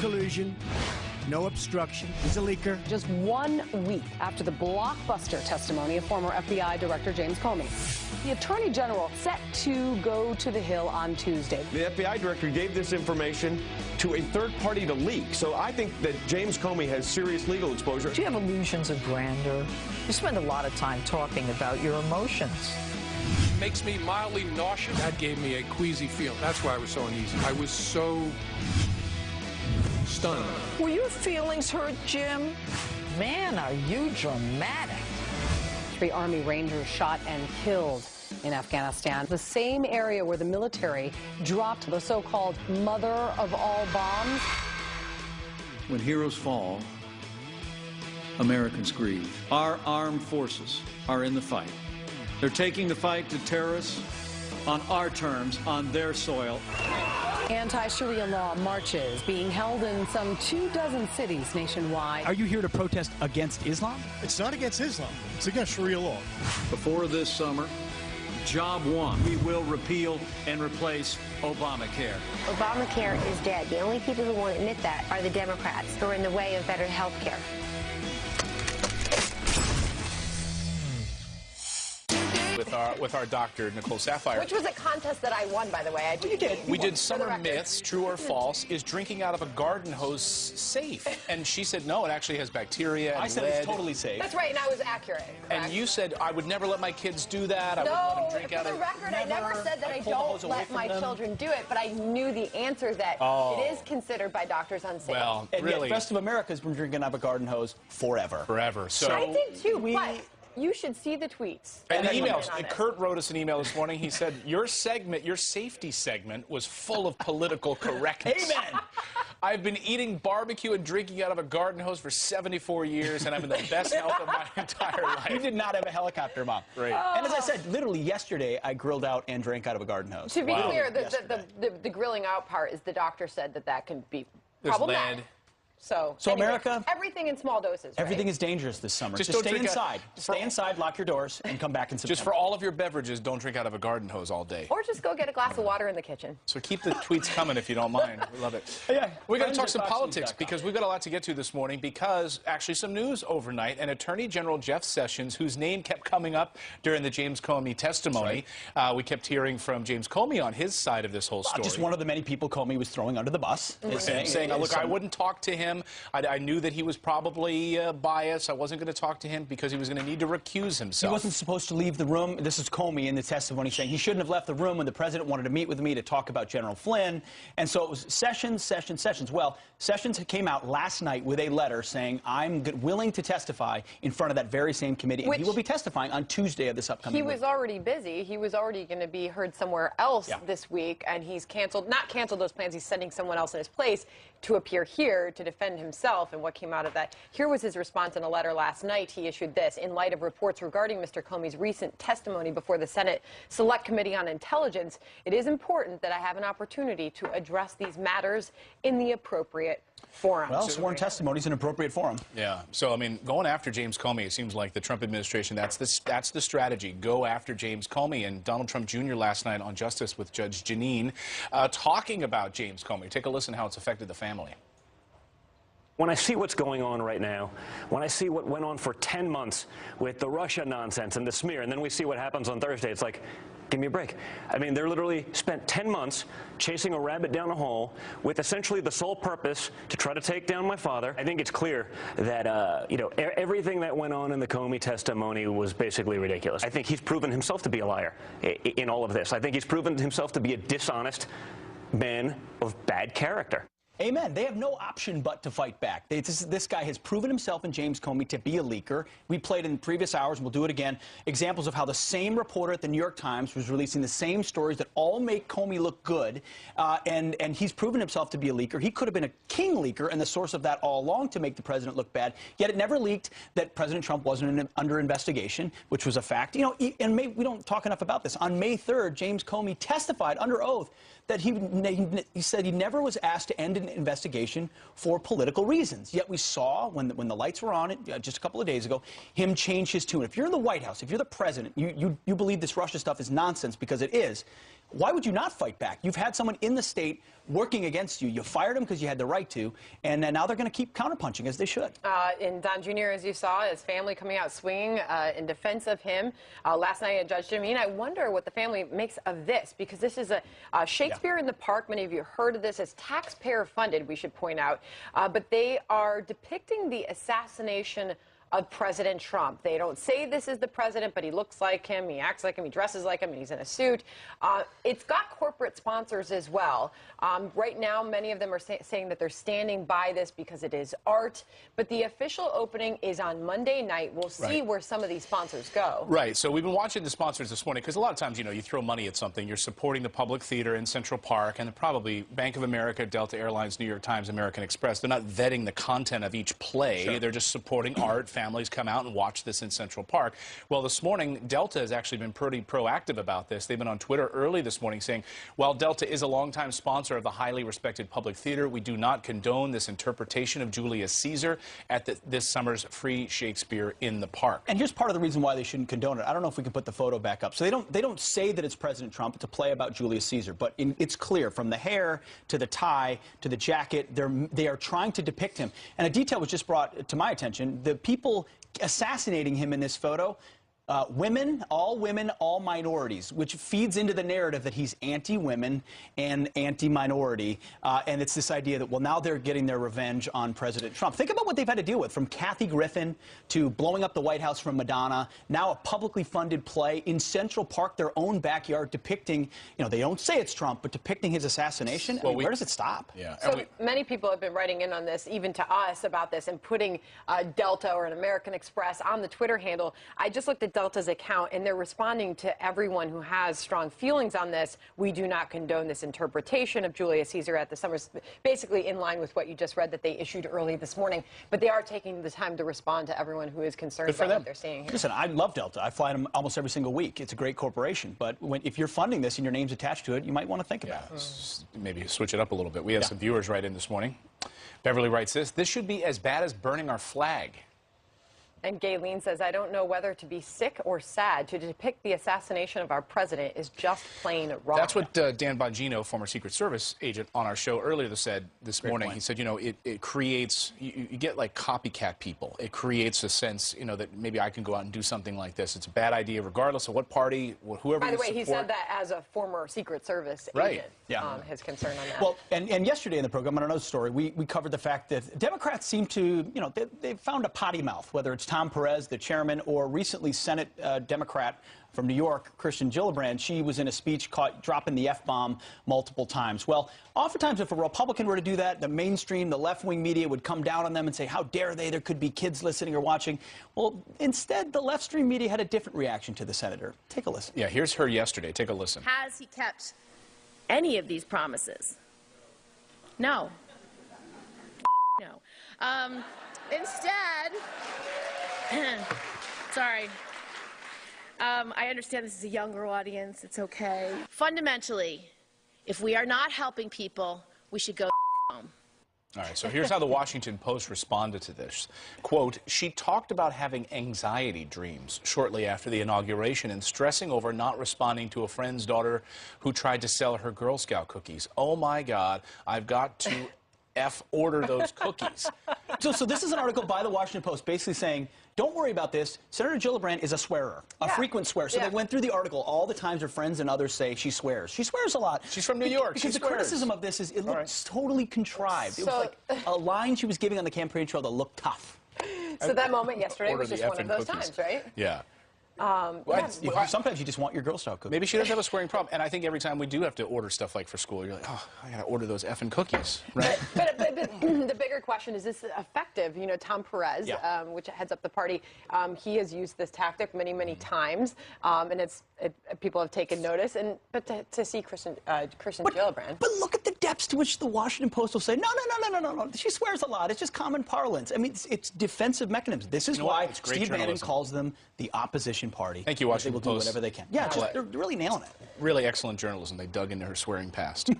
collusion, no obstruction. He's a leaker. Just 1 week after the blockbuster testimony of former FBI Director James Comey, the Attorney General set to go to the Hill on Tuesday. The FBI director gave this information to a third party to leak. So I think that James Comey has serious legal exposure. Do you have illusions of grandeur? You spend a lot of time talking about your emotions. Makes me mildly nauseous. That gave me a queasy feeling. That's why I was so uneasy. I was so stunned. Were your feelings hurt, Jim? Man, are you dramatic. 3 Army Rangers shot and killed in Afghanistan, the same area where the military dropped the so-called mother of all bombs. When heroes fall, Americans grieve. Our armed forces are in the fight. They're taking the fight to terrorists on our terms, on their soil. Anti-Sharia law marches being held in some 24 cities nationwide. Are you here to protest against Islam? It's not against Islam. It's against Sharia law. Before this summer, job one, we will repeal and replace Obamacare. Obamacare is dead. The only people who won't admit that are the Democrats, who are in the way of better health care. With our doctor, Nicole Saphier. Which was a contest that I won, by the way. You did. We did Summer Myths, True or False. Is drinking out of a garden hose safe? And she said, no, it actually has bacteria and I said lead. it's totally safe. That's right, and I was accurate. And you said, I would never let my kids do that. I No, wouldn't let them drink for out the of... record, I never said that I don't let my children do it, but I knew the answer that it is considered by doctors unsafe. Well, And really. yet, the rest of America's been drinking out of a garden hose forever. Forever. So I did too, but you should see the tweets. And the emails. Kurt wrote us an email this morning. He said, your segment, your safety segment, was full of political correctness. Amen. I've been eating barbecue and drinking out of a garden hose for 74 years, and I'm in the best health of my entire life. You did not have a helicopter mom. Right. And as I said, literally yesterday, I grilled out and drank out of a garden hose. To be clear, the grilling out part is the doctor said that can be problematic. Lead. So anyway, America, everything in small doses. Everything is dangerous this summer. Just stay inside. Stay inside, lock your doors, and come back in September. Just for all of your beverages, don't drink out of a garden hose all day. Or just go get a glass of water in the kitchen. So keep the tweets coming if you don't mind. We love it. Yeah, we're going to talk some politics because we've got a lot to get to this morning because actually some news overnight. And Attorney General Jeff Sessions, whose name kept coming up during the James Comey testimony, we kept hearing from James Comey on his side of this whole story. Just one of the many people Comey was throwing under the bus. Saying, look, I wouldn't talk to him. I knew that he was probably biased. I wasn't going to talk to him because he was going to need to recuse himself. He wasn't supposed to leave the room. This is Comey in the testimony saying he shouldn't have left the room when the president wanted to meet with me to talk about General Flynn. And so it was Sessions. Well, Sessions came out last night with a letter saying, I'm willing to testify in front of that very same committee. And he will be testifying on Tuesday of this upcoming week. He was already busy. He was already going to be heard somewhere else this week, and he's not canceled those plans. He's sending someone else in his place to appear here to defend himself and what came out of that. Here was his response in a letter last night. He issued this: in light of reports regarding Mr. Comey's recent testimony before the Senate Select Committee on Intelligence, it is important that I have an opportunity to address these matters in the appropriate forum. Well, sworn testimony is an appropriate forum. Yeah. So, I mean, going after James Comey, it seems like the Trump administration, that's the strategy. Go after James Comey. And Donald Trump Jr. last night on Justice with Judge Janine talking about James Comey. Take a listen how it's affected the family. When I see what's going on right now, when I see what went on for 10 months with the Russia nonsense and the smear, and then we see what happens on Thursday, it's like, give me a break. I mean, they're literally spent 10 months chasing a rabbit down a hole with essentially the sole purpose to try to take down my father. I think it's clear that, you know, everything that went on in the Comey testimony was basically ridiculous. I think he's proven himself to be a liar in all of this. I think he's proven himself to be a dishonest man of bad character. Amen. They have no option but to fight back. This guy has proven himself and James Comey to be a leaker. We played in previous hours, and we'll do it again, examples of how the same reporter at the New York Times was releasing the same stories that all make Comey look good, and he's proven himself to be a leaker. He could have been a king leaker and the source of that all along to make the president look bad, yet it never leaked that President Trump wasn't under investigation, which was a fact. You know, and we don't talk enough about this. On May 3rd, James Comey testified under oath that he said he never was asked to end an an investigation for political reasons. Yet we saw, when the lights were on just a couple of days ago, him change his tune. If you're in the White House, if you're the president, you believe this Russia stuff is nonsense, because it is, why would you not fight back? You've had someone in the state working against you. You fired him because you had the right to, and now they're going to keep counterpunching, as they should. And Don Jr., as you saw, his family coming out swinging in defense of him. Last night at Judge Jimmy, and I wonder what the family makes of this, because this is a Shakespeare in the Park. Many of you heard of this. It's taxpayer funded, we should point out. But they are depicting the assassination of President Trump. They don't say this is the president, but he looks like him, he acts like him, he dresses like him, and he's in a suit. It's got corporate sponsors as well. Right now, many of them are saying that they're standing by this because it is art, but the official opening is on Monday night. We'll see where some of these sponsors go. Right, so we've been watching the sponsors this morning, because a lot of times, you know, you throw money at something, you're supporting the public theater in Central Park, and probably Bank of America, Delta Airlines, New York Times, American Express. They're not vetting the content of each play. They're just supporting art. Families come out and watch this in Central Park. Well, this morning, Delta has actually been pretty proactive about this. They've been on Twitter early this morning saying, while Delta is a longtime sponsor of the highly respected public theater, we do not condone this interpretation of Julius Caesar at this summer's Free Shakespeare in the Park. And here's part of the reason why they shouldn't condone it. I don't know if we can put the photo back up. So they don't say that it's President Trump. It's a play about Julius Caesar. But it's clear, from the hair to the tie to the jacket, they are trying to depict him. And a detail was just brought to my attention. The people assassinating him in this photo, women, all minorities, which feeds into the narrative that he's anti-women and anti-minority. And it's this idea that, well, now they're getting their revenge on President Trump. Think about what they've had to deal with, from Kathy Griffin to blowing up the White House from Madonna, now a publicly funded play in Central Park, their own backyard, depicting, you know, they don't say it's Trump, but depicting his assassination. Well, I mean, where does it stop? Yeah. So many people have been writing in on this, even to us, about this, and putting Delta or an American Express on the Twitter handle. I just looked at Delta's account, and they're responding to everyone who has strong feelings on this. We do not condone this interpretation of Julius Caesar at the Summers, basically in line with what you just read that they issued early this morning. But they are taking the time to respond to everyone who is concerned about what they're seeing here. Listen, I love Delta. I fly them almost every single week. It's a great corporation. But if you're funding this and your name's attached to it, you might want to think about it. Maybe switch it up a little bit. We had some viewers write in this morning. Beverly writes this should be as bad as burning our flag. And Gayleen says, I don't know whether to be sick or sad. To depict the assassination of our president is just plain wrong. That's what Dan Bongino, former Secret Service agent on our show earlier, said this morning. He said, you know, it creates, you get like copycat people. It creates a sense, you know, that maybe I can go out and do something like this. It's a bad idea regardless of what party, whoever By the way, support. he said that as a former Secret Service agent. His concern on that. Well, and yesterday in the program, on another story, we covered the fact that Democrats seem to, you know, they've found a potty mouth, whether it's Tom Perez, the chairman, or recently Senate Democrat from New York, Kirsten Gillibrand. She was in a speech caught dropping the F-bomb multiple times. Well, oftentimes if a Republican were to do that, the mainstream, the left-wing media would come down on them and say, how dare they? There could be kids listening or watching. Well, instead, the left-stream media had a different reaction to the senator. Take a listen. Yeah, here's her yesterday. Take a listen. Has he kept any of these promises? No. No. Instead, sorry, I understand this is a younger audience. It's okay. Fundamentally, if we are not helping people, we should go home. All right, so here's how the Washington Post responded to this. Quote, she talked about having anxiety dreams shortly after the inauguration and stressing over not responding to a friend's daughter who tried to sell her Girl Scout cookies. Oh, my God, I've got to order those cookies. So this is an article by the Washington Post basically saying, don't worry about this. Senator Gillibrand is a swearer, a frequent swearer. So they went through the article, all the times her friends and others say she swears. She swears a lot. She's from New York. Because the criticism of this is it looks totally contrived. It was like a line she was giving on the campaign trail that looked tough. So that moment yesterday was just one of those times, right? Yeah. Sometimes you just want your Girl Scout cookies. Maybe she does have a swearing problem, and I think every time we do have to order stuff like for school, you're like, oh, I gotta order those effing cookies, right? But the bigger question is this effective? You know, Tom Perez, which heads up the party, he has used this tactic many times, and people have taken notice. But to see Kirsten Gillibrand, but look at the depths to which the Washington Post will say, no. She swears a lot. It's just common parlance. I mean, it's defensive mechanisms. This is why Steve Bannon calls them the opposition party. Thank you, Washington Post. They will do whatever they can. Yeah, they're really nailing it. Really excellent journalism. They dug into her swearing past.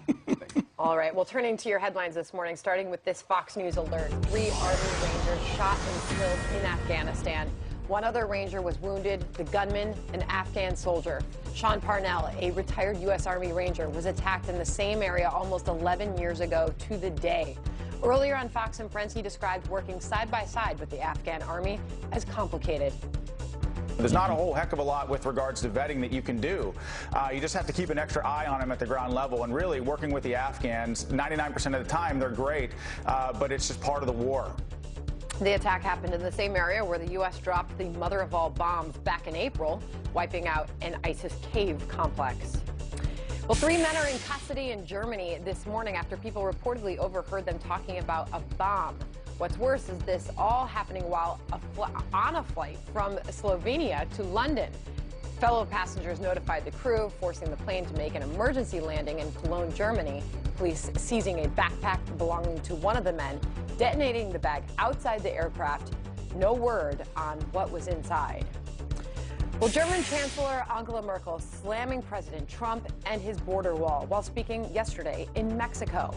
All right, well, turning to your headlines this morning, starting with this Fox News alert. 3 Army Rangers shot and killed in Afghanistan. 1 other Ranger was wounded, the gunman, an Afghan soldier. Sean Parnell, a retired U.S. Army Ranger, was attacked in the same area almost 11 years ago to the day. Earlier on Fox and Friends, he described working side by side with the Afghan Army as complicated. There's not a whole heck of a lot with regards to vetting that you can do. You just have to keep an extra eye on them at the ground level. And really, working with the Afghans, 99% of the time, they're great, but it's just part of the war. The attack happened in the same area where the U.S. dropped the mother of all bombs back in April, wiping out an ISIS cave complex. Well, 3 men are in custody in Germany this morning after people reportedly overheard them talking about a bomb. What's worse is this all happening while on a flight from Slovenia to London. Fellow passengers notified the crew, forcing the plane to make an emergency landing in Cologne, Germany. Police seizing a backpack belonging to one of the men, detonating the bag outside the aircraft. No word on what was inside. Well, German Chancellor Angela Merkel slamming President Trump and his border wall while speaking yesterday in Mexico.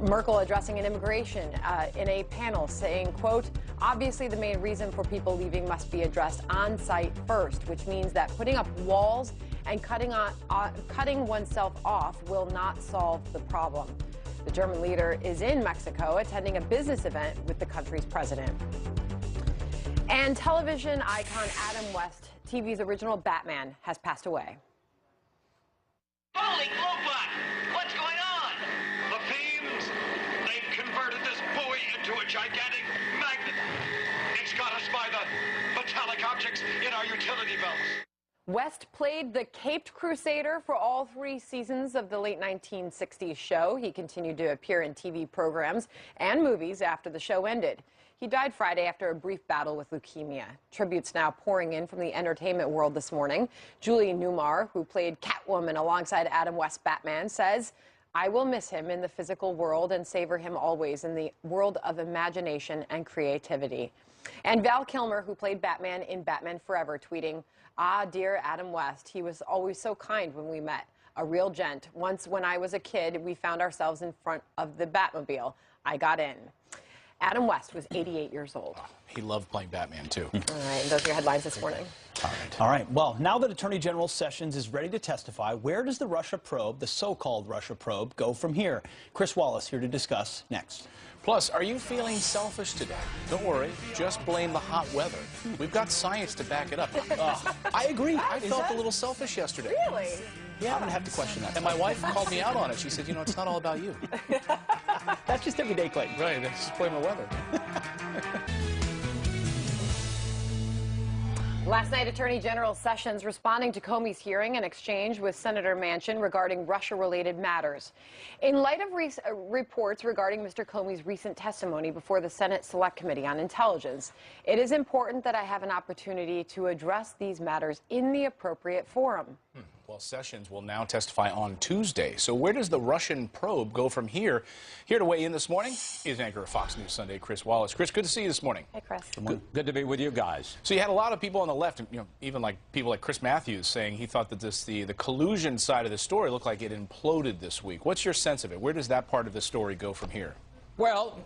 Merkel addressing an immigration in a panel saying, quote, obviously the main reason for people leaving must be addressed on site first, which means that putting up walls and cutting oneself off will not solve the problem. The German leader is in Mexico attending a business event with the country's president. And television icon Adam West, TV's original Batman, has passed away. Holy Globot! What's going on? The fiends, they've converted this boy into a gigantic magnet. It's got us by the metallic objects in our utility belts. West played the Caped Crusader for all 3 seasons of the late 1960s show. He continued to appear in TV programs and movies after the show ended. He died Friday after a brief battle with leukemia. Tributes now pouring in from the entertainment world this morning. Julie Newmar, who played Catwoman alongside Adam West Batman, says, I will miss him in the physical world and savor him always in the world of imagination and creativity. And Val Kilmer, who played Batman in Batman Forever, tweeting, ah, dear Adam West, he was always so kind when we met. A real gent. Once when I was a kid, we found ourselves in front of the Batmobile. I got in. Adam West was 88 years old. He loved playing Batman, too. All right, those are your headlines this morning. All right. Well, now that Attorney General Sessions is ready to testify, where does the Russia probe, the so-called Russia probe, go from here? Chris Wallace here to discuss next. Plus, are you feeling selfish today? Don't worry, just blame the hot weather. We've got science to back it up. I agree. I felt a little selfish yesterday. Really? Yeah, I'm going to have to question that. And my wife called me out on it. She said, you know, it's not all about you. That's just everyday, Clayton. Right, that's just blame the weather. Last night, Attorney General Sessions responding to Comey's hearing and exchange with Senator Manchin regarding Russia-related matters. In light of reports regarding Mr. Comey's recent testimony before the Senate Select Committee on Intelligence, it is important that I have an opportunity to address these matters in the appropriate forum. Well, Sessions will now testify on Tuesday. So where does the Russian probe go from here? Here to weigh in this morning is anchor of Fox News Sunday, Chris Wallace. Chris, good to see you this morning. Hey, Chris. Good to be with you guys. So you had a lot of people on the left, you know, even like people like Chris Matthews saying he thought that the collusion side of the story looked like it imploded this week. What's your sense of it? Where does that part of the story go from here? Well,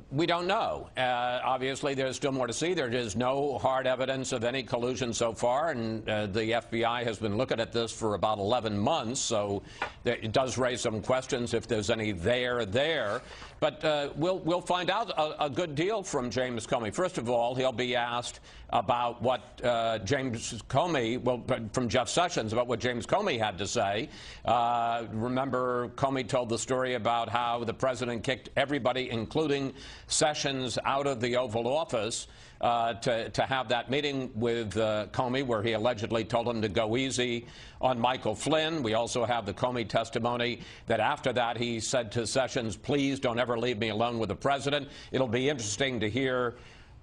we don't know. Obviously, there's still more to see. There is no hard evidence of any collusion so far, and the FBI has been looking at this for about 11 months, so it does raise some questions if there's any there. But we'll find out a good deal from James Comey. First of all, he'll be asked about what James Comey, well, from Jeff Sessions, about what James Comey had to say. Remember, Comey told the story about how the president kicked everybody, including Sessions, out of the Oval Office to have that meeting with Comey, where he allegedly told him to go easy on Michael Flynn. We also have the Comey testimony that after that he said to Sessions, please don't ever leave me alone with the president. It'll be interesting to hear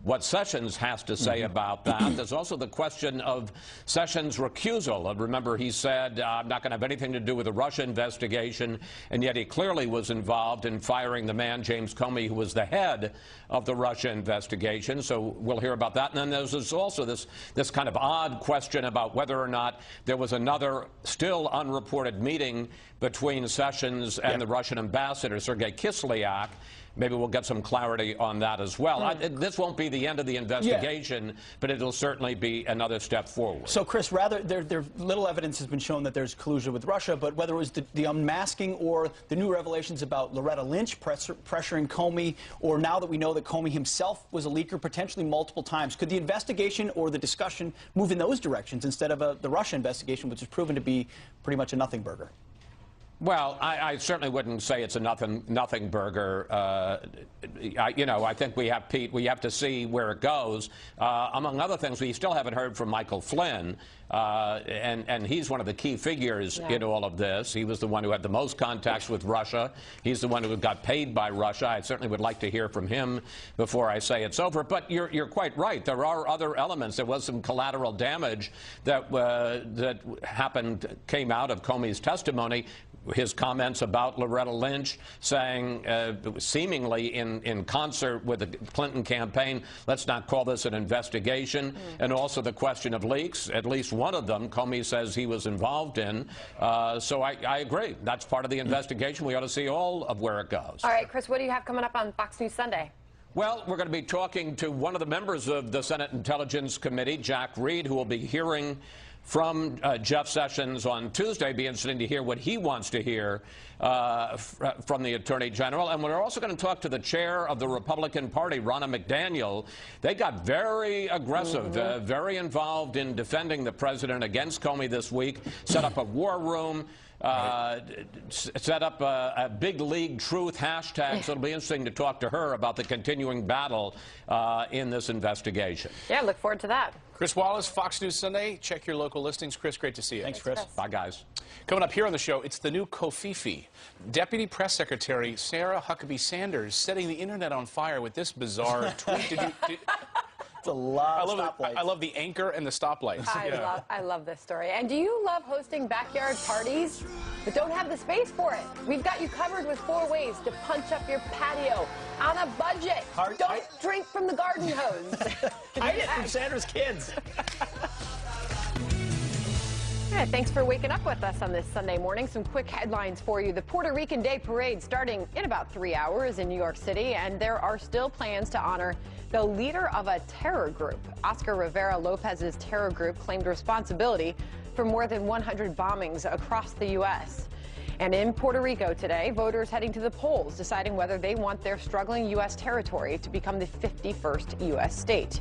what Sessions has to say about that. There's also the question of Sessions' recusal. Remember, he said, I'm not going to have anything to do with the Russia investigation, and yet he clearly was involved in firing the man, James Comey, who was the head of the Russia investigation. So we'll hear about that. And then there's also this kind of odd question about whether or not there was another still unreported meeting between Sessions and the Russian ambassador, Sergei Kislyak. Maybe we'll get some clarity on that as well. This won't be the end of the investigation, but it'll certainly be another step forward. So, Chris, rather, there little evidence has been shown that there's collusion with Russia, but whether it was the unmasking or the new revelations about Loretta Lynch pressuring Comey, or now that we know that Comey himself was a leaker potentially multiple times, could the investigation or the discussion move in those directions instead of the Russia investigation, which has proven to be pretty much a nothing burger? Well, I certainly wouldn't say it's a nothing burger. I think we have to see where it goes. Among other things, we still haven't heard from Michael Flynn, and he's one of the key figures in all of this. He was the one who had the most contacts with Russia. He's the one who got paid by Russia. I certainly would like to hear from him before I say it's over. But you're quite right. There are other elements. There was some collateral damage that came out of Comey's testimony. His comments about Loretta Lynch, saying seemingly in concert with the Clinton campaign, let's not call this an investigation, and also the question of leaks. At least one of them, Comey says he was involved in. So I agree. That's part of the investigation. We ought to see all of where it goes. All right, Chris, what do you have coming up on Fox News Sunday? Well, we're going to be talking to one of the members of the Senate Intelligence Committee, Jack Reed, who will be hearing from Jeff Sessions on Tuesday. Be interesting to hear what he wants to hear from the Attorney General. And we're also going to talk to the chair of the Republican Party, Ronna McDaniel. They got very aggressive, very involved in defending the president against Comey this week, set up a war room. Set up a big league truth hashtag, so it'll be interesting to talk to her about the continuing battle in this investigation. Yeah, look forward to that. Chris Wallace, Fox News Sunday. Check your local listings. Chris, great to see you. Thanks, Chris. Bye, guys. Coming up here on the show, it's the new Kofifi. Deputy Press Secretary Sarah Huckabee Sanders setting the internet on fire with this bizarre tweet. It's a lot of stoplights. I love the anchor and the stoplights. I love this story. And do you love hosting backyard parties but don't have the space for it? We've got you covered with 4 ways to punch up your patio on a budget. Don't drink from the garden hose. Hide it from Sandra's kids. Yeah, thanks for waking up with us on this Sunday morning. Some quick headlines for you. The Puerto Rican Day Parade starting in about 3 hours in New York City, and there are still plans to honor the leader of a terror group. Oscar Rivera Lopez's terror group claimed responsibility for more than 100 bombings across the U.S. And in Puerto Rico today, voters heading to the polls deciding whether they want their struggling U.S. territory to become the 51st U.S. state.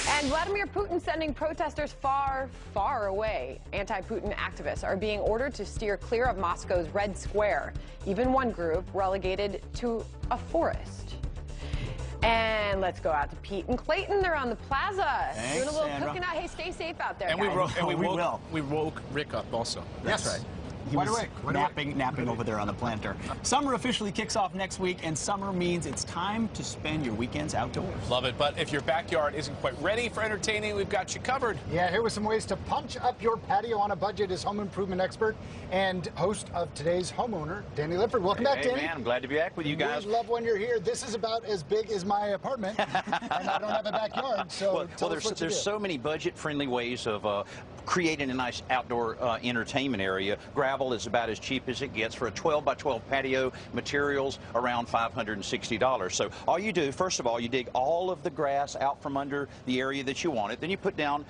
And Vladimir Putin sending protesters far, far away. Anti-Putin activists are being ordered to steer clear of Moscow's Red Square. Even one group relegated to a forest. And let's go out to Pete and Clayton. They're on the plaza. Thanks, doing a little Sandra. cooking out. Hey, stay safe out there, And guys. we woke Rick up also. That's right. He was napping over there on the planter. Summer officially kicks off next week, and summer means it's time to spend your weekends outdoors. Love it. But if your backyard isn't quite ready for entertaining, we've got you covered. Yeah, here were some ways to punch up your patio on a budget is home improvement expert and host of today's Homeowner, Danny Lipford. Welcome back, Danny. Man, I'm glad to be back with you guys. We love when you're here. This is about as big as my apartment, and I don't have a backyard, so tell us what you do. There's so many budget-friendly ways of creating a nice outdoor entertainment area. Gravel is about as cheap as it gets for a 12 by 12 patio. Materials around $560. So all you do, first of all, you dig all of the grass out from under the area that you want it. Then you put down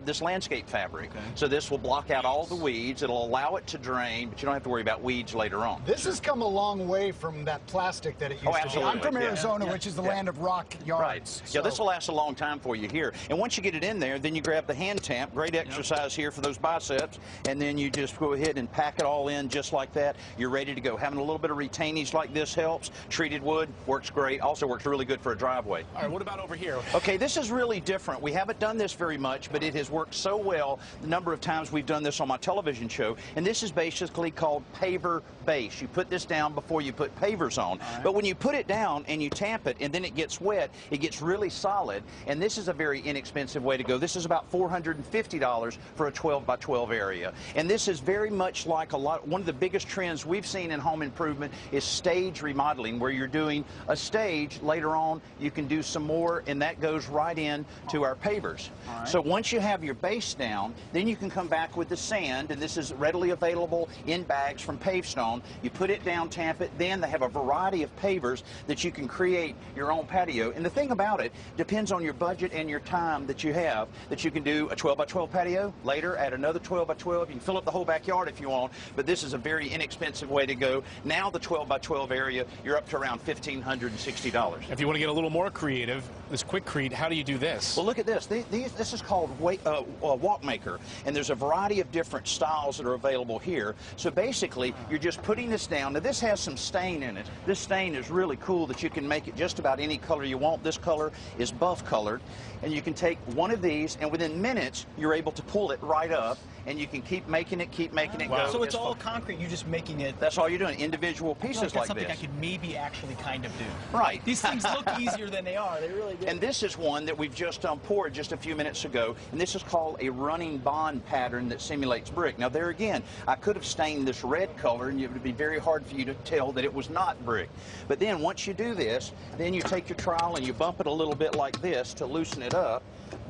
this landscape fabric. Okay. So this will block out all the weeds. It'll allow it to drain, but you don't have to worry about weeds later on. This has come a long way from that plastic that it used to be. I'm from Arizona, which is the land of rock yards. Right. So. Yeah, this will last a long time for you here. And once you get it in there, then you grab the hand tamp. Great exercise exercise here for those biceps, and then you just go ahead and pack it all in just like that. You're ready to go. Having a little bit of retainage like this helps. Treated wood works great. Also works really good for a driveway. All right, what about over here? Okay, this is really different. We haven't done this very much, but it has worked so well the number of times we've done this on my television show, and this is basically called paver base. You put this down before you put pavers on, but when you put it down and you tamp it and then it gets wet, it gets really solid, and this is a very inexpensive way to go. This is about $450 for a 12 by 12 area, and this is very much like one of the biggest trends we've seen in home improvement is stage remodeling, where you're doing a stage, later on you can do some more, and that goes right in to our pavers. So once you have your base down, then you can come back with the sand, and this is readily available in bags from Pavestone. You put it down, tamp it, then they have a variety of pavers that you can create your own patio. And the thing about it depends on your budget and your time that you have, that you can do a 12 by 12 patio, later add another 12 by 12. You can fill up the whole backyard if you want, but this is a very inexpensive way to go. Now the 12 by 12 area, you're up to around $1,560. If you want to get a little more creative, this Quikrete, how do you do this? Well, look at this. This is called Walk Maker, and there's a variety of different styles that are available here. So basically, you're just putting this down. Now, this has some stain in it. This stain is really cool that you can make it just about any color you want. This color is buff colored, and you can take one of these, and within minutes, you're able to pull it right up, and you can keep making it go. So it's all concrete, you're just making it... That's all you're doing, individual pieces like something this. I could maybe actually kind of do. Right. These things look easier than they are, they really do. And this is one that we've just poured just a few minutes ago, and this is called a running bond pattern that simulates brick. Now there again, I could have stained this red color, and it would be very hard for you to tell that it was not brick. But then once you do this, then you take your trowel and you bump it a little bit like this to loosen it up.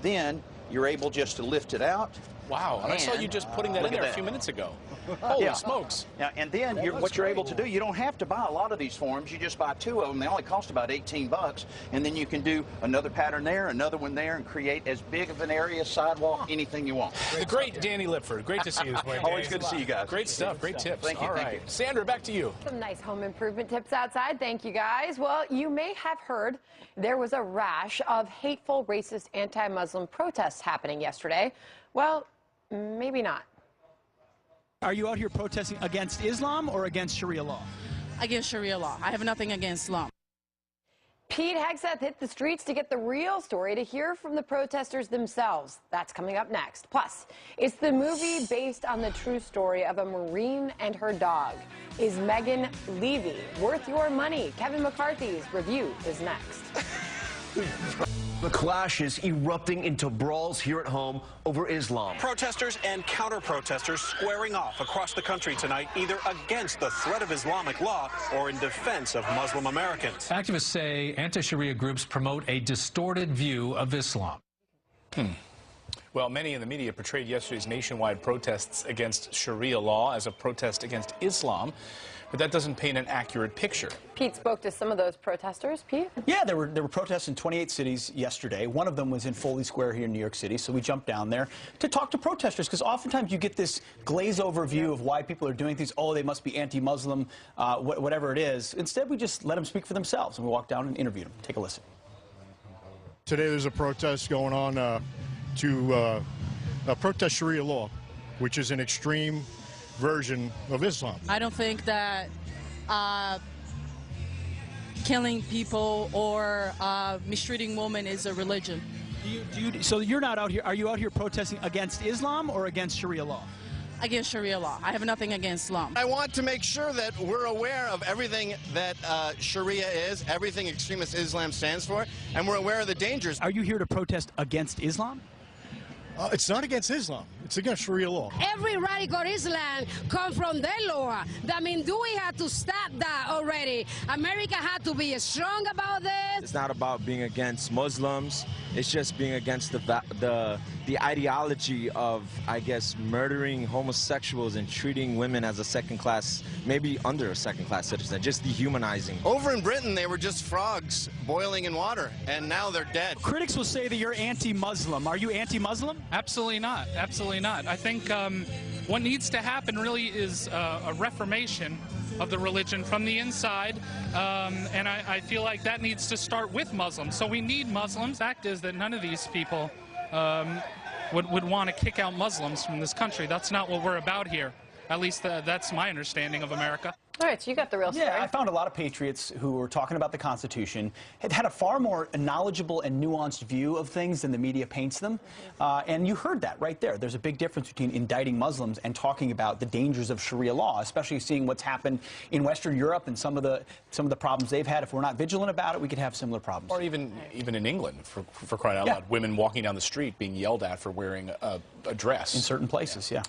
Then you're able just to lift it out. Wow, and I saw you just putting that in there a few minutes ago. Holy smokes. Now, and then what you're able to do, you don't have to buy a lot of these forms. You just buy 2 of them. They only cost about 18 bucks. And then you can do another pattern there, another one there, and create as big of an area, sidewalk, anything you want. The great Danny Lipford. Great to see you this morning. Always good to see you guys. Great stuff. Great tips. Thank you. All right. Sandra, back to you. Some nice home improvement tips outside. Thank you, guys. Well, you may have heard there was a rash of hateful, racist, anti-Muslim protests happening yesterday. Well, maybe not. Are you out here protesting against Islam or against Sharia law? Against Sharia law. I have nothing against Islam. Pete Hegseth hit the streets to get the real story, to hear from the protesters themselves. That's coming up next. Plus, it's the movie based on the true story of a Marine and her dog. Is Megan Levy worth your money? Kevin McCarthy's review is next. The clashes erupting into brawls here at home over Islam. Protesters and counter-protesters squaring off across the country tonight, either against the threat of Islamic law or in defense of Muslim Americans. Activists say anti-Sharia groups promote a distorted view of Islam. Well, many in the media portrayed yesterday's nationwide protests against Sharia law as a protest against Islam, but that doesn't paint an accurate picture. Pete spoke to some of those protesters. Pete? Yeah, there were protests in 28 cities yesterday. One of them was in Foley Square here in New York City, so we jumped down there to talk to protesters, because oftentimes you get this glaze-over view of why people are doing things. Oh, they must be anti-Muslim, whatever it is. Instead, we just let them speak for themselves, and we walked down and interviewed them. Take a listen. Today there's a protest going on to protest Sharia law, which is an extreme version of Islam. I don't think that killing people or mistreating women is a religion. So you're not out here, are you out here protesting against Islam or against Sharia law? Against Sharia law. I have nothing against Islam. I want to make sure that we're aware of everything that Sharia is, everything extremist Islam stands for, and we're aware of the dangers. Are you here to protest against Islam? It's not against Islam. It's against Sharia law. Every radical Islam comes from their law. I mean, do we have to stop that already? America had to be strong about this. It's not about being against Muslims. It's just being against the ideology of, I guess, murdering homosexuals and treating women as a second-class, maybe under a second-class citizen, just dehumanizing. Over in Britain, they were just frogs boiling in water, and now they're dead. Critics will say that you're anti-Muslim. Are you anti-Muslim? Absolutely not. Absolutely not. I think what needs to happen really is a reformation of the religion from the inside, and I feel like that needs to start with Muslims. So we need Muslims. The fact is that none of these people would want to kick out Muslims from this country. That's not what we're about here. At least that's my understanding of America. All right, so you got the real story. Yeah, I found a lot of patriots who were talking about the Constitution had a far more knowledgeable and nuanced view of things than the media paints them. And you heard that right there. There's a big difference between indicting Muslims and talking about the dangers of Sharia law, especially seeing what's happened in Western Europe and some of the problems they've had. If we're not vigilant about it, we could have similar problems. Or even in England, for crying out loud, women walking down the street being yelled at for wearing a dress. In certain places, yeah.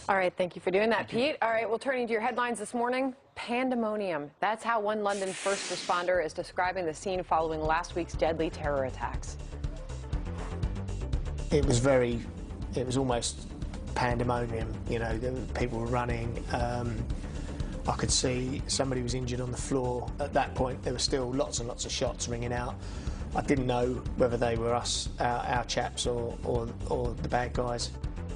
All right, thank you for doing that, Pete. All right, well, turning to your headlines this morning, pandemonium. That's how one London first responder is describing the scene following last week's deadly terror attacks. It was almost pandemonium. You know, people were running. I could see somebody was injured on the floor. At that point, there were still lots and lots of shots ringing out. I didn't know whether they were our chaps or the bad guys.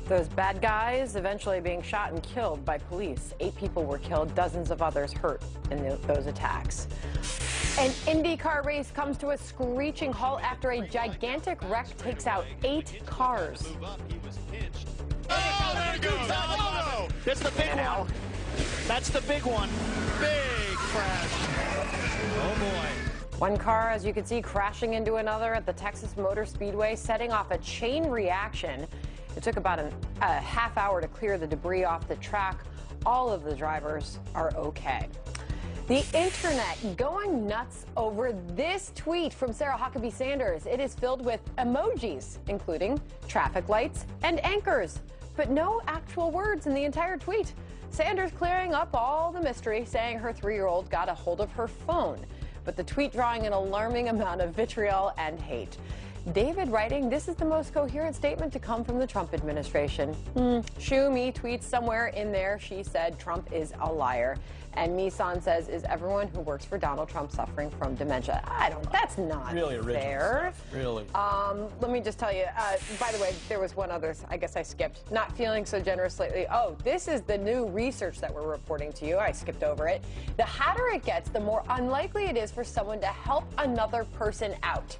Those bad guys eventually being shot and killed by police. 8 people were killed, dozens of others hurt in those attacks. An IndyCar race comes to a screeching halt after a gigantic wreck takes out 8 cars. Oh, there goes Alonso! That's the big one. That's the big one. Big crash. Oh, boy. One car, as you can see, crashing into another at the Texas Motor Speedway, setting off a chain reaction. It took about a half hour to clear the debris off the track. All of the drivers are okay. The internet going nuts over this tweet from Sarah Huckabee Sanders. It is filled with emojis, including traffic lights and anchors, but no actual words in the entire tweet. Sanders clearing up all the mystery, saying her 3-year-old got a hold of her phone, but the tweet drawing an alarming amount of vitriol and hate. David writing, this is the most coherent statement to come from the Trump administration. Shoo Me tweets somewhere in there, she said Trump is a liar. And Misan says, is everyone who works for Donald Trump suffering from dementia? That's not really fair. Stuff. Really. Let me just tell you, by the way, there was one other, I guess I skipped. Not feeling so generous lately. Oh, this is the new research that we're reporting to you. I skipped over it. The hotter it gets, the more unlikely it is for someone to help another person out.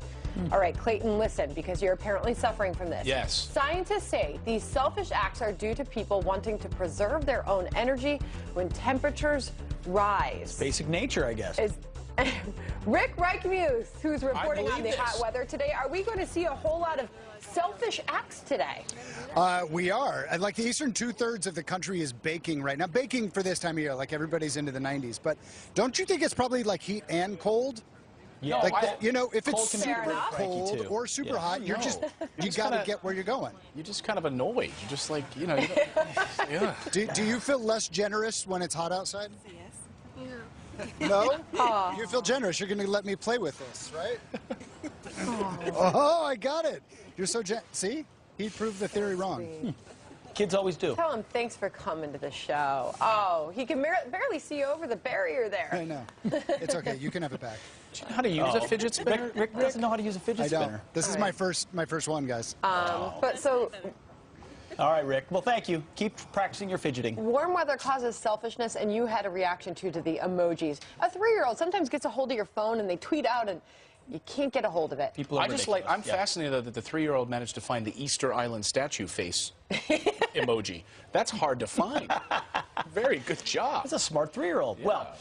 All right, Clayton, listen, because you're apparently suffering from this. Yes. Scientists say these selfish acts are due to people wanting to preserve their own energy when temperatures rise. Basic nature, I guess. Rick Reichmuth, who's reporting on the hot weather today. Are we going to see a whole lot of selfish acts today? We are. Like the eastern 2/3 of the country is baking right now. Baking for this time of year, like everybody's into the 90s. But don't you think it's probably like heat and cold? Yeah, like you know, if it's cold super cold or super hot, you got to get where you're going. You're just kind of annoyed. You're just like, you know. You yeah. Do you feel less generous when it's hot outside? Yes. No? You feel generous. You're going to let me play with this, right? Oh, I got it. You're so See? He proved the theory wrong. Kids always do. Tell him thanks for coming to the show. Oh, he can barely see you over the barrier there. I know. It's okay. You can have it back. Do you know how to use a fidget spinner? Rick doesn't know how to use a fidget spinner. I don't. This is my first one, guys. But so. All right, Rick. Well, thank you. Keep practicing your fidgeting. Warm weather causes selfishness, and you had a reaction to the emojis. A 3-year-old sometimes gets a hold of your phone, and they tweet out, and you can't get a hold of it. I'm fascinated that the 3-year-old managed to find the Easter Island statue face emoji. That's hard to find. Very good job. That's a smart 3-year-old. Yeah. Well,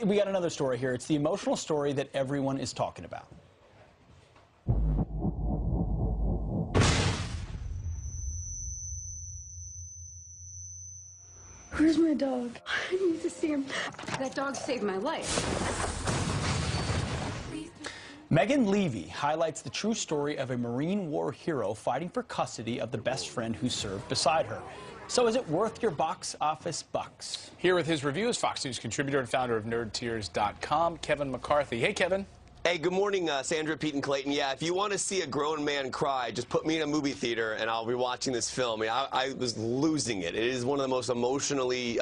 we got another story here. It's the emotional story that everyone is talking about. Where's my dog? I need to see him. That dog saved my life. Megan Levy highlights the true story of a Marine War hero fighting for custody of the best friend who served beside her. So is it worth your box office bucks? Here with his review is Fox News contributor and founder of NerdTears.com, Kevin McCarthy. Hey, Kevin. Hey, good morning, Sandra, Pete, and Clayton. Yeah, if you want to see a grown man cry, just put me in a movie theater, and I'll be watching this film. I was losing it. It is one of the most emotionally,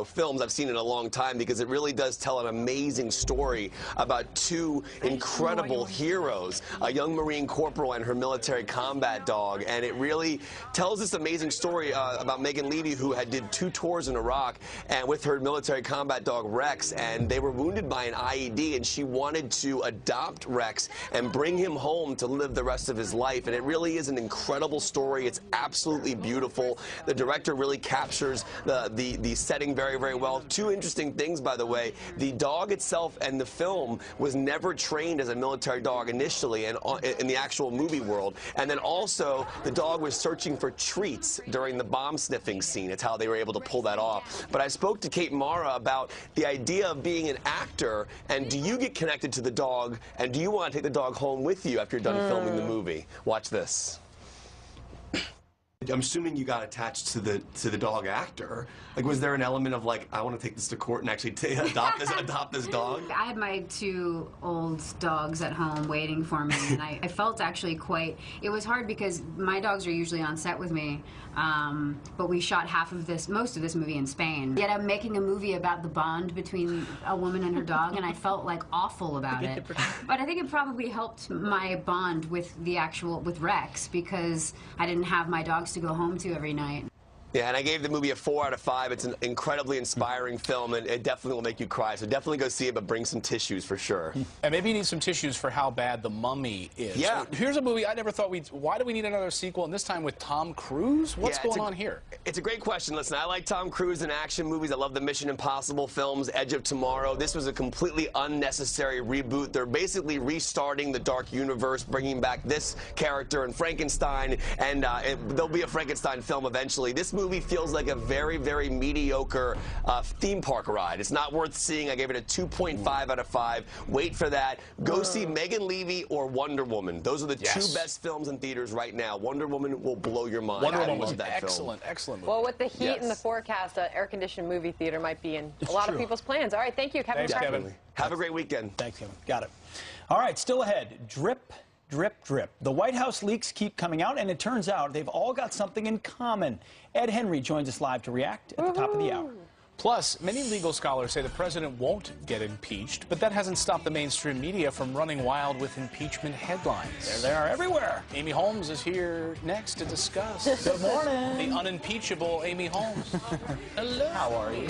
films I've seen in a long time because it really does tell an amazing story about two incredible heroes, a young Marine corporal and her military combat dog, and it really tells this amazing story about Megan Levy, who did 2 tours in Iraq, and with her military combat dog Rex, and they were wounded by an IED, and she wanted to adopt Rex and bring him home to live the rest of his life. And it really is an incredible story. It's absolutely beautiful. The director really captures the setting very, very well. Two interesting things, by the way. The dog itself and the film was never trained as a military dog initially and in the actual movie world. And then also, the dog was searching for treats during the bomb sniffing scene. It's how they were able to pull that off. But I spoke to Kate Mara about the idea of being an actor, and do you get connected to the dog, and do you want to take the dog home with you after you're done filming the movie? Watch this. I'm assuming you got attached to the dog actor. Like, was there an element of like, I want to take this to court and actually adopt this dog? I had my 2 old dogs at home waiting for me, and I felt actually quite. It was hard because my dogs are usually on set with me, but we shot most of this movie in Spain. Yet I'm making a movie about the bond between a woman and her dog, and I felt like awful about it. But I think it probably helped my bond with with Rex, because I didn't have my dogs to go home to every night. Yeah, and I gave the movie a 4 out of 5. It's an incredibly inspiring film, and it definitely will make you cry. So definitely go see it, but bring some tissues for sure. And maybe you need some tissues for how bad The Mummy is. Yeah. Here's a movie I never thought why do we need another sequel, and this time with Tom Cruise? What's going on here? It's a great question. Listen, I like Tom Cruise in action movies. I love the Mission Impossible films, Edge of Tomorrow. This was a completely unnecessary reboot. They're basically restarting the Dark Universe, bringing back this character and Frankenstein, and there'll be a Frankenstein film eventually. This movie feels like a very, very mediocre theme park ride. It's not worth seeing. I gave it a 2.5 out of 5. Wait for that. Go see Megan Levy or Wonder Woman. Those are the 2 best films in theaters right now. Wonder Woman will blow your mind. Wonder Woman was an excellent movie. Well, with the heat and the forecast, an air-conditioned movie theater might be in a lot of people's plans. All right, thank you, Kevin. Thanks, Kevin. Have a great weekend. Thanks, Kevin. Got it. All right, still ahead. Drip, drip, drip. The White House leaks keep coming out, and it turns out they've all got something in common. Ed Henry joins us live to react at the top of the hour. Plus, many legal scholars say the president won't get impeached, but that hasn't stopped the mainstream media from running wild with impeachment headlines. There they are everywhere. Amy Holmes is here next to discuss. Good morning. The unimpeachable Amy Holmes. Hello. How are you?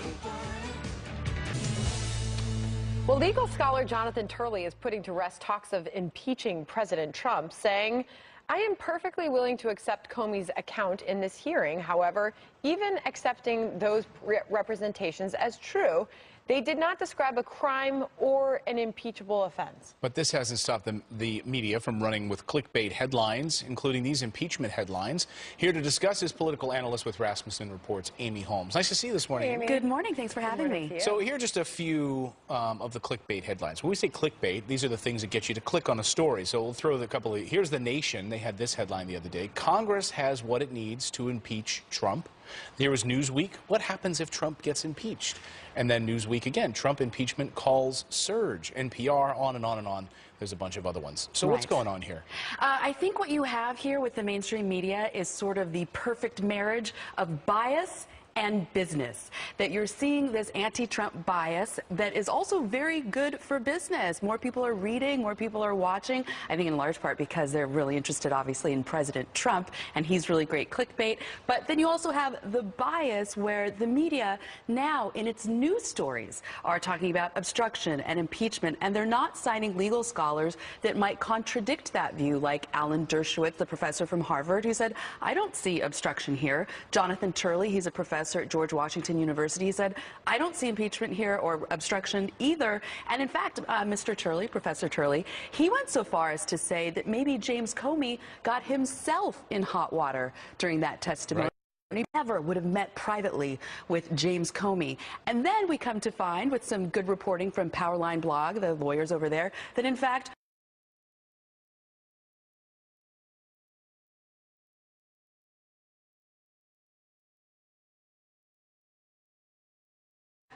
Well, legal scholar Jonathan Turley is putting to rest talks of impeaching President Trump, saying, I am perfectly willing to accept Comey's account in this hearing. However, even accepting those representations as true, they did not describe a crime or an impeachable offense. But this hasn't stopped the media from running with clickbait headlines, including these impeachment headlines. Here to discuss is political analyst with Rasmussen Reports, Amy Holmes. Nice to see you this morning. Hey, Amy. Good morning. Thanks for having me. So here are just a few of the clickbait headlines. When we say clickbait, these are the things that get you to click on a story. So we'll throw a couple of... Here's The Nation. They had this headline the other day. Congress has what it needs to impeach Trump. There was Newsweek. What happens if Trump gets impeached? And then Newsweek again. Trump impeachment calls surge. NPR, on and on and on. There's a bunch of other ones. So what's going on here? I think what you have here with the mainstream media is sort of the perfect marriage of bias and business, that you're seeing this anti-Trump bias that is also very good for business. More people are reading, more people are watching, I think in large part because they're really interested, obviously, in President Trump, and he's really great clickbait. But then you also have the bias where the media now, in its news stories, are talking about obstruction and impeachment, and they're not citing legal scholars that might contradict that view, like Alan Dershowitz, the professor from Harvard, who said, I don't see obstruction here. Jonathan Turley, he's a professor at George Washington University, said, I don't see impeachment here or obstruction either. And in fact, Mr. Turley, Professor Turley, he went so far as to say that maybe James Comey got himself in hot water during that testimony. Right. He never would have met privately with James Comey. And then we come to find, with some good reporting from Powerline Blog, the lawyers over there, that in fact,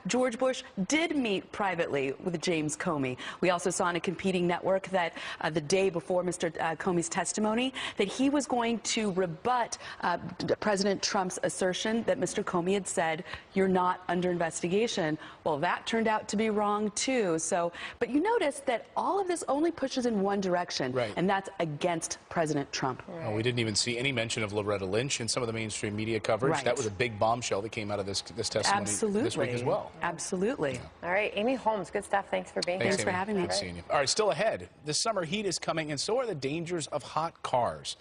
George Bush did meet privately with James Comey. We also saw on a competing network that the day before Mr. Comey's testimony that he was going to rebut President Trump's assertion that Mr. Comey had said, you're not under investigation. Well, that turned out to be wrong, too. So, but you notice that all of this only pushes in one direction, and that's against President Trump. Oh, we didn't even see any mention of Loretta Lynch in some of the mainstream media coverage. That was a big bombshell that came out of this testimony this week as well. well. Absolutely. All right, Amy Holmes, good stuff. Thanks for being here. Thanks for having me. Good seeing you. All right, still ahead. The summer heat is coming, and so are the dangers of hot cars.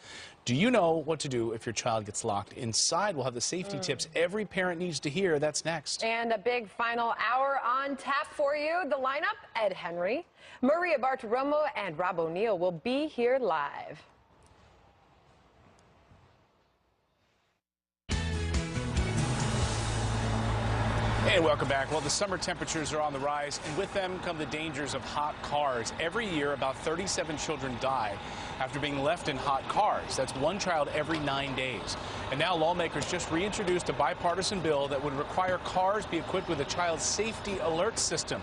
Do you know what to do if your child gets locked inside? We'll have the safety tips every parent needs to hear. That's next. And a big final hour on tap for you. The lineup, Ed Henry, Maria Bartiromo, and Rob O'Neill will be here live. And welcome back. Well, the summer temperatures are on the rise, and with them come the dangers of hot cars. Every year, about 37 children die after being left in hot cars. That's one child every 9 days. And now lawmakers just reintroduced a bipartisan bill that would require cars be equipped with a child safety alert system.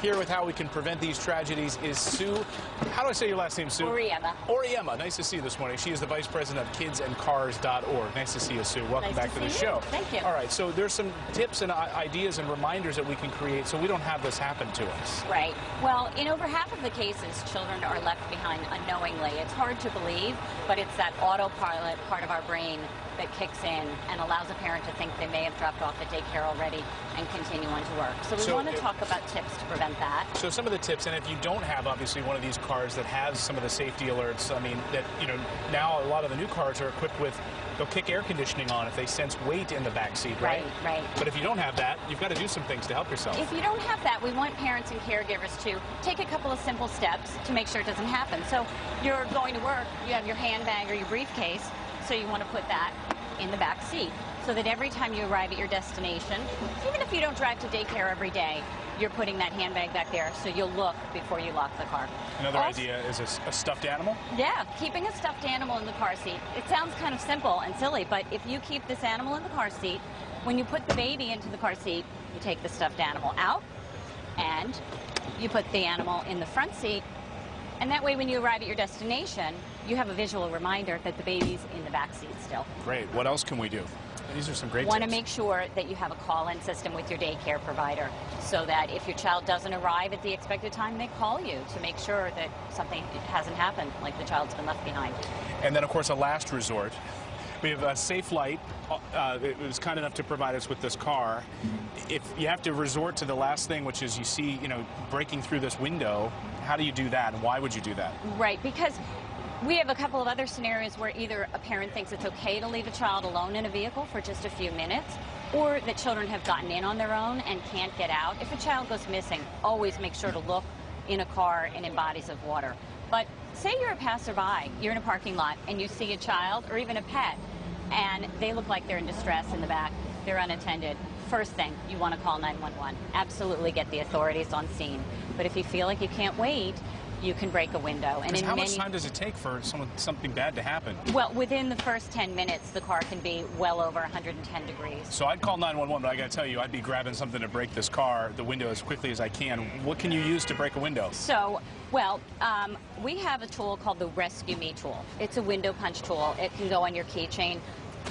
Here with how we can prevent these tragedies is Sue. How do I say your last name, Sue? Oriema. Oriema. Nice to see you this morning. She is the Vice President of KidsAndCars.org. Nice to see you, Sue. Welcome back to the show. Thank you. All right, so there's some tips and ideas and reminders that we can create so we don't have this happen to us. Right. Well, in over half of the cases, children are left behind unknowingly. It's hard to believe, but it's that autopilot part of our brain that kicks in and allows a parent to think they may have dropped off at daycare already and continue on to work. So we want to talk about tips to prevent that. So some of the tips, and if you don't have, obviously, one of these cars that has some of the safety alerts, I mean, that, you know, now a lot of the new cars are equipped with, they'll kick air conditioning on if they sense weight in the back seat, right? Right. But if you don't have that, you've got to do some things to help yourself. If you don't have that, we want parents and caregivers to take a couple of simple steps to make sure it doesn't happen. So you're going to work, you have your handbag or your briefcase, so you want to put that in the back seat so that every time you arrive at your destination, even if you don't drive to daycare every day, you're putting that handbag back there so you'll look before you lock the car. Another idea is a stuffed animal? Yeah, keeping a stuffed animal in the car seat. It sounds kind of simple and silly, but if you keep this animal in the car seat, when you put the baby into the car seat, you take the stuffed animal out and you put the animal in the front seat, and that way when you arrive at your destination, you have a visual reminder that the baby's in the back seat still. Great. What else can we do? These are some great Want to tips. make sure that you have a call-in system with your daycare provider so that if your child doesn't arrive at the expected time, they call you to make sure that something hasn't happened, like the child's been left behind. And then, of course, a last resort. We have a Safe Light. It was kind enough to provide us with this car. If you have to resort to the last thing, which is you see, you know, breaking through this window, how do you do that, and why would you do that? Right, because we have a couple of other scenarios where either a parent thinks it's okay to leave a child alone in a vehicle for just a few minutes, or that children have gotten in on their own and can't get out. If a child goes missing, always make sure to look in a car and in bodies of water. But say you're a passerby, you're in a parking lot, and you see a child or even a pet, and they look like they're in distress in the back, they're unattended. First thing, you want to call 911. Absolutely get the authorities on scene. But if you feel like you can't wait, you can break a window. And how much time does it take for something bad to happen? Well, within the first 10 minutes, the car can be well over 110 degrees. So I'd call 911, but I got to tell you, I'd be grabbing something to break this car, the window, as quickly as I can. What can you use to break a window? So, well, we have a tool called the Rescue Me tool. It's a window punch tool. It can go on your keychain.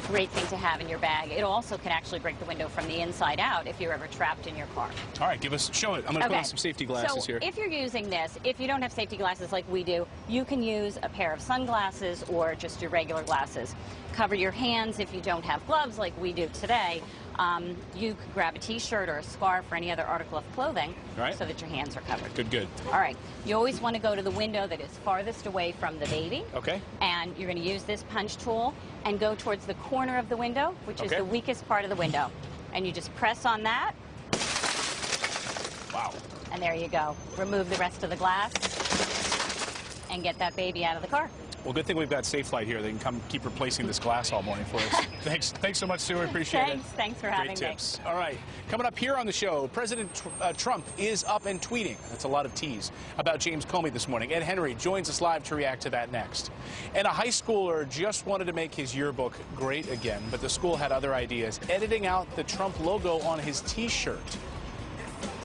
Great thing to have in your bag. It also can actually break the window from the inside out if you're ever trapped in your car. All right, show it. I'm going to put on some safety glasses here. If you're using this, if you don't have safety glasses like we do, you can use a pair of sunglasses or just your regular glasses. Cover your hands if you don't have gloves like we do today. You could grab a t-shirt or a scarf or any other article of clothing so that your hands are covered. Good. All right. You always want to go to the window that is farthest away from the baby. Okay. And you're going to use this punch tool and go towards the corner of the window, which is the weakest part of the window. And you just press on that. Wow. And there you go. Remove the rest of the glass and get that baby out of the car. Well, good thing we've got Safe Light here. They can come keep replacing this glass all morning for us. Thanks so much, Sue. I appreciate it. Thanks for having me. Great tips. All right. Coming up here on the show, President Trump is up and tweeting. That's a lot of T's about James Comey this morning. Ed Henry joins us live to react to that next. And a high schooler just wanted to make his yearbook great again, but the school had other ideas, editing out the Trump logo on his T-shirt.